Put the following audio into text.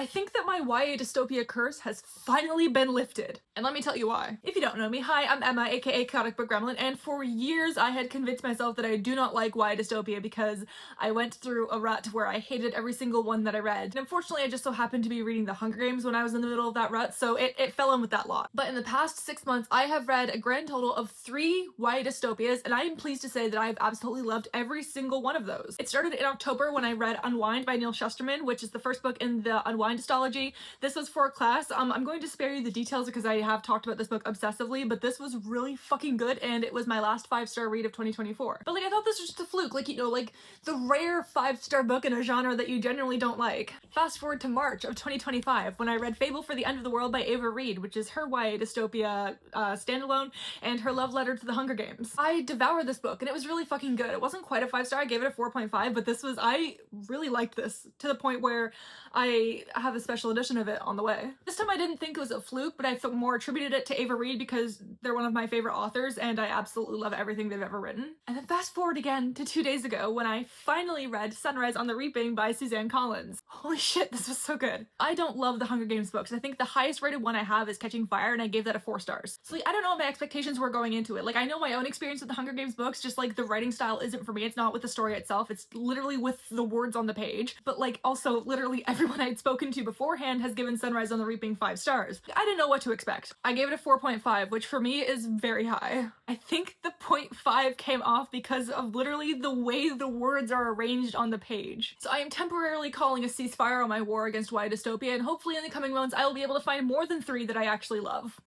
I think that my YA dystopia curse has finally been lifted. And let me tell you why. If you don't know me, hi, I'm Emma, aka Chaotic Book Gremlin, and for years I had convinced myself that I do not like YA dystopia because I went through a rut where I hated every single one that I read. And unfortunately I just so happened to be reading The Hunger Games when I was in the middle of that rut, so it fell in with that lot. But in the past 6 months I have read a grand total of 3 YA dystopias, and I am pleased to say that I have absolutely loved every single one of those. It started in October when I read Unwind by Neil Shusterman, which is the first book in the Unwind dystology. This was for a class. I'm going to spare you the details because I have talked about this book obsessively, but this was really fucking good and it was my last 5-star read of 2024. But like, I thought this was just a fluke, like, you know, like the rare 5-star book in a genre that you generally don't like. Fast forward to March of 2025 when I read Fable for the End of the World by Ava Reid, which is her YA dystopia standalone and her love letter to the Hunger Games. I devoured this book and it was really fucking good. It wasn't quite a 5-star, I gave it a 4.5, but I really liked this to the point where I have a special edition of it on the way. This time I didn't think it was a fluke, but I more attributed it to Ava Reid because they're one of my favorite authors and I absolutely love everything they've ever written. And then fast forward again to 2 days ago when I finally read Sunrise on the Reaping by Suzanne Collins. Holy shit, this was so good. I don't love the Hunger Games books. I think the highest rated one I have is Catching Fire and I gave that a 4 stars. So like, I don't know what my expectations were going into it. Like, I know my own experience with the Hunger Games books, just like the writing style isn't for me. It's not with the story itself. It's literally with the words on the page. But like, also literally everyone I'd spoken to beforehand has given Sunrise on the Reaping 5 stars. I didn't know what to expect. I gave it a 4.5, which for me is very high. I think the 0.5 came off because of literally the way the words are arranged on the page. So I am temporarily calling a ceasefire on my war against YA dystopia, and hopefully in the coming months I will be able to find more than 3 that I actually love.